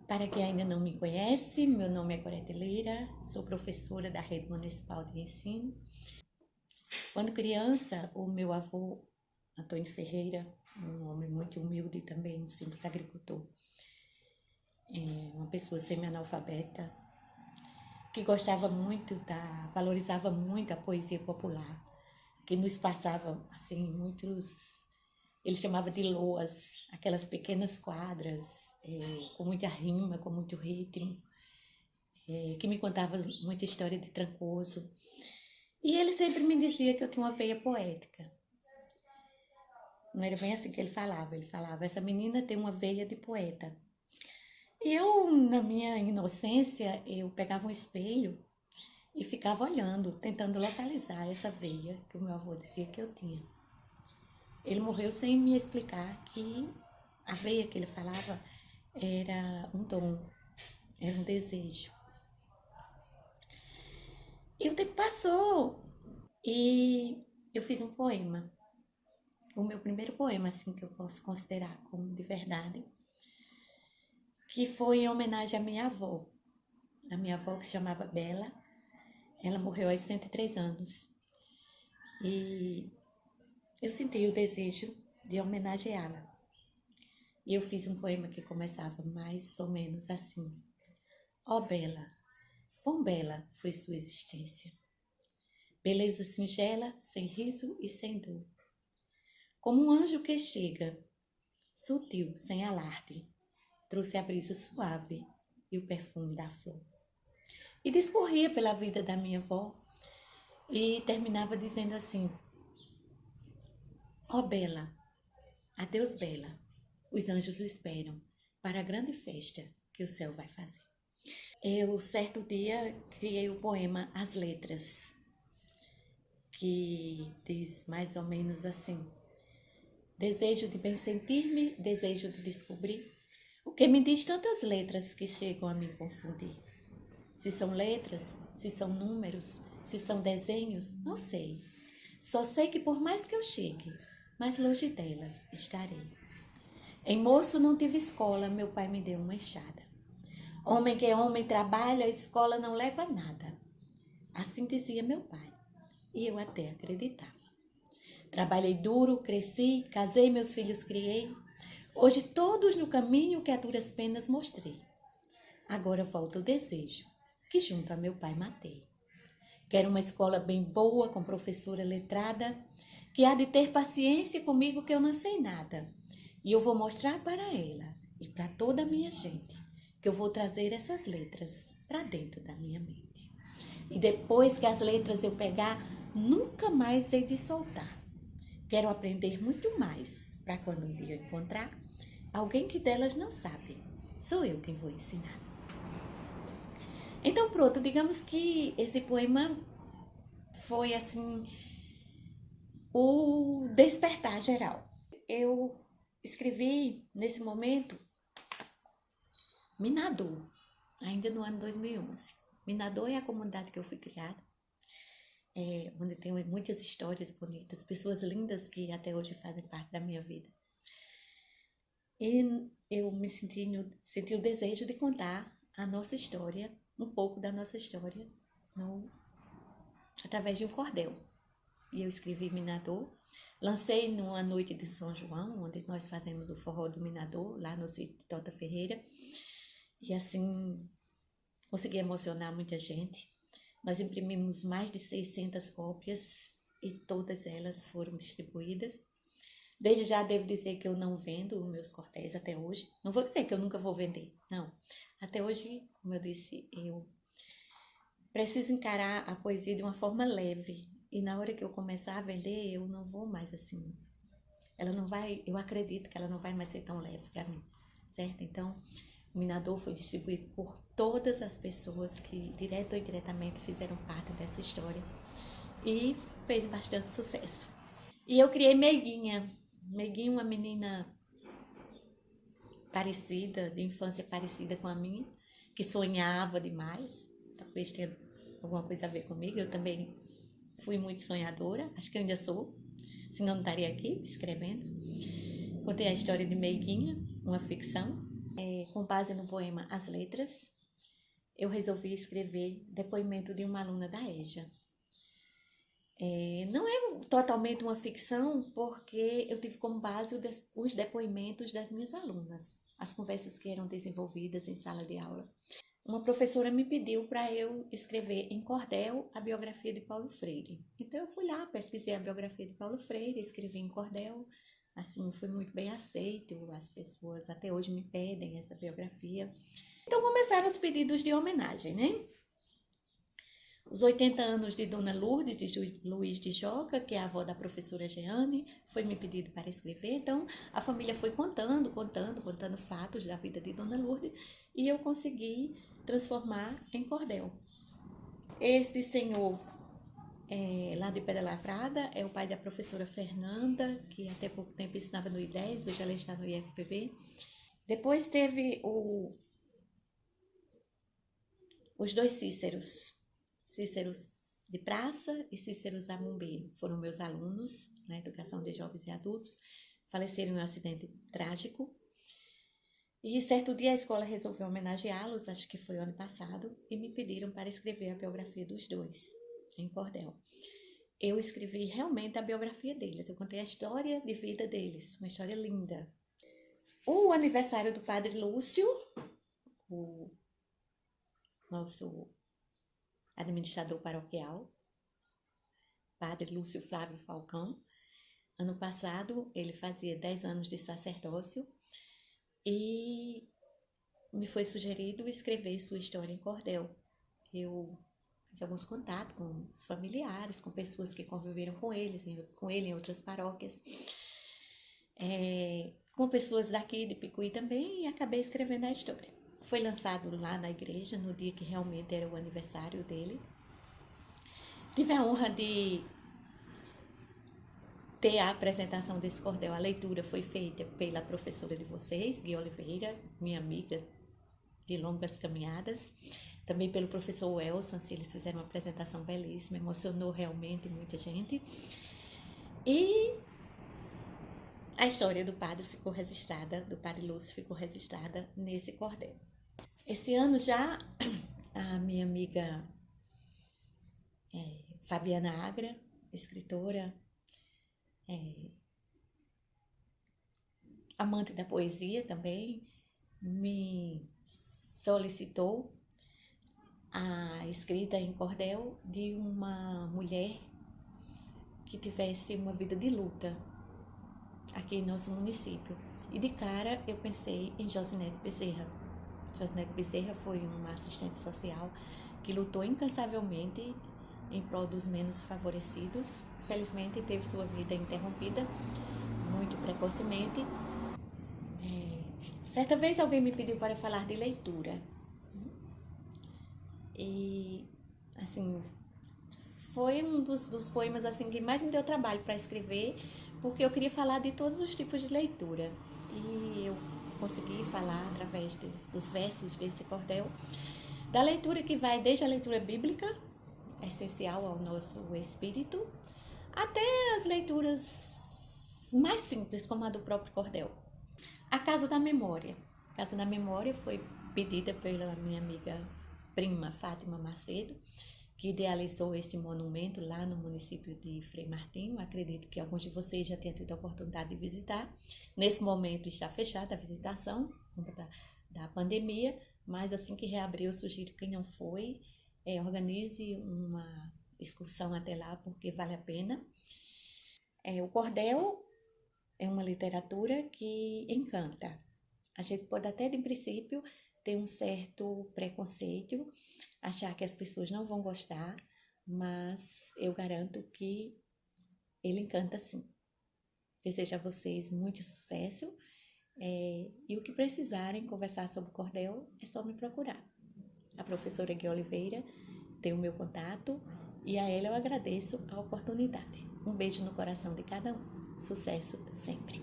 Para quem ainda não me conhece, meu nome é Gorete Lira, sou professora da Rede Municipal de Ensino. Quando criança, o meu avô, Antônio Ferreira, um homem muito humilde também, um simples agricultor, uma pessoa semi-analfabeta, que valorizava muito a poesia popular, que nos passava, assim, ele chamava de loas, aquelas pequenas quadras, com muita rima, com muito ritmo, que me contava muita história de Trancoso. E ele sempre me dizia que eu tinha uma veia poética. Não era bem assim que ele falava, essa menina tem uma veia de poeta. E eu, na minha inocência, eu pegava um espelho e ficava olhando, tentando localizar essa veia que o meu avô dizia que eu tinha. Ele morreu sem me explicar que a veia que ele falava era um dom, era um desejo. E o tempo passou e eu fiz um poema. O meu primeiro poema, assim, que eu posso considerar como de verdade, que foi em homenagem à minha avó. A minha avó, que se chamava Bela, ela morreu aos 103 anos. E eu senti o desejo de homenageá-la. E eu fiz um poema que começava mais ou menos assim. Ó Bela, quão bela foi sua existência. Beleza singela, sem riso e sem dor. Como um anjo que chega, sutil, sem alarde, trouxe a brisa suave e o perfume da flor. E discorria pela vida da minha avó e terminava dizendo assim: ó Bela, adeus Bela, os anjos esperam para a grande festa que o céu vai fazer. Eu, certo dia, criei o poema As Letras, que diz mais ou menos assim: desejo de bem sentir-me, desejo de descobrir o que me diz tantas letras que chegam a me confundir. Se são letras, se são números, se são desenhos, não sei. Só sei que por mais que eu chegue, mais longe delas estarei. Em moço não tive escola, meu pai me deu uma enxada. Homem que é homem trabalha, a escola não leva a nada. Assim dizia meu pai, e eu até acreditava. Trabalhei duro, cresci, casei, meus filhos criei. Hoje todos no caminho que a duras penas mostrei. Agora volta o desejo, que junto a meu pai matei. Quero uma escola bem boa, com professora letrada, que há de ter paciência comigo que eu não sei nada. E eu vou mostrar para ela e para toda a minha gente que eu vou trazer essas letras para dentro da minha mente. E depois que as letras eu pegar, nunca mais hei de soltar. Quero aprender muito mais para quando um dia eu encontrar alguém que delas não sabe. Sou eu quem vou ensinar. Então pronto, digamos que esse poema foi assim o despertar geral. Eu escrevi nesse momento Minador, ainda no ano 2011. Minador é a comunidade que eu fui criada, onde tem muitas histórias bonitas, pessoas lindas que até hoje fazem parte da minha vida. E eu me senti o desejo de contar a nossa história, um pouco da nossa história, através de um cordel. E eu escrevi Minador, lancei numa noite de São João, onde nós fazemos o forró do Minador, lá no sítio de Tota Ferreira. E assim, consegui emocionar muita gente. Nós imprimimos mais de 600 cópias e todas elas foram distribuídas. Desde já devo dizer que eu não vendo os meus cordéis até hoje. Não vou dizer que eu nunca vou vender, não. Até hoje, como eu disse, eu preciso encarar a poesia de uma forma leve. E na hora que eu começar a vender, eu não vou mais assim. Ela não vai, eu acredito que ela não vai mais ser tão leve para mim, certo? Então, o Minador foi distribuído por todas as pessoas que, direto ou indiretamente, fizeram parte dessa história. E fez bastante sucesso. E eu criei Meiguinha. Meiguinha, uma menina parecida, de infância parecida com a minha, que sonhava demais. Talvez tenha alguma coisa a ver comigo. Eu também fui muito sonhadora, acho que eu ainda sou, senão não estaria aqui escrevendo. Contei a história de Meiguinha, uma ficção, Com base no poema As Letras, eu resolvi escrever depoimento de uma aluna da EJA. Não é totalmente uma ficção, porque eu tive como base os depoimentos das minhas alunas, as conversas que eram desenvolvidas em sala de aula. Uma professora me pediu para eu escrever em cordel a biografia de Paulo Freire. Então eu fui lá, pesquisei a biografia de Paulo Freire, escrevi em cordel. Assim, foi muito bem aceito, as pessoas até hoje me pedem essa biografia. Então começaram os pedidos de homenagem, né? Os 80 anos de Dona Lourdes de Luiz de Joca, que é a avó da professora Jeane, foi me pedido para escrever. Então, a família foi contando fatos da vida de Dona Lourdes e eu consegui transformar em cordel. Esse senhor, lá de Pedra Lavrada, é o pai da professora Fernanda, que até pouco tempo ensinava no I10, hoje ela está no IFPB. Depois teve os dois Cíceros. Cíceros de Praça e Cíceros Amumbi foram meus alunos na Educação de Jovens e Adultos, faleceram em um acidente trágico. E certo dia a escola resolveu homenageá-los, acho que foi ano passado, e me pediram para escrever a biografia dos dois, em cordel. Eu escrevi realmente a biografia deles, eu contei a história de vida deles, uma história linda. O aniversário do Padre Lúcio, o nosso administrador paroquial, Padre Lúcio Flávio Falcão. Ano passado, ele fazia 10 anos de sacerdócio e me foi sugerido escrever sua história em cordel. Eu fiz alguns contatos com os familiares, com pessoas que conviveram com ele em outras paróquias, com pessoas daqui de Picuí também, e acabei escrevendo a história. Foi lançado lá na igreja, no dia que realmente era o aniversário dele. Tive a honra de ter a apresentação desse cordel. A leitura foi feita pela professora de vocês, Gui Oliveira, minha amiga de longas caminhadas. Também pelo professor Welson, assim, eles fizeram uma apresentação belíssima, emocionou realmente muita gente. E a história do padre ficou registrada, do Padre Lúcio ficou registrada nesse cordel. Esse ano já a minha amiga Fabiana Agra, escritora, amante da poesia também, me solicitou a escrita em cordel de uma mulher que tivesse uma vida de luta aqui em nosso município. E de cara eu pensei em Josinete Bezerra. Josinete Bezerra foi uma assistente social que lutou incansavelmente em prol dos menos favorecidos. Felizmente teve sua vida interrompida muito precocemente. Certa vez alguém me pediu para falar de leitura. E, assim, foi um dos poemas assim, que mais me deu trabalho para escrever, porque eu queria falar de todos os tipos de leitura. E eu consegui falar através dos versos desse cordel, da leitura que vai desde a leitura bíblica, essencial ao nosso espírito, até as leituras mais simples, como a do próprio cordel. A Casa da Memória. A Casa da Memória foi pedida pela minha amiga prima Fátima Macedo, que idealizou este monumento lá no município de Frei Martinho. Acredito que alguns de vocês já tenham tido a oportunidade de visitar. Nesse momento está fechada a visitação da pandemia, mas assim que reabrir, eu sugiro que quem não foi, organize uma excursão até lá, porque vale a pena. O cordel é uma literatura que encanta. A gente pode até, de princípio, ter um certo preconceito, achar que as pessoas não vão gostar, mas eu garanto que ele encanta sim. Desejo a vocês muito sucesso, e o que precisarem conversar sobre cordel é só me procurar. A professora Gui Oliveira tem o meu contato e a ela eu agradeço a oportunidade. Um beijo no coração de cada um. Sucesso sempre!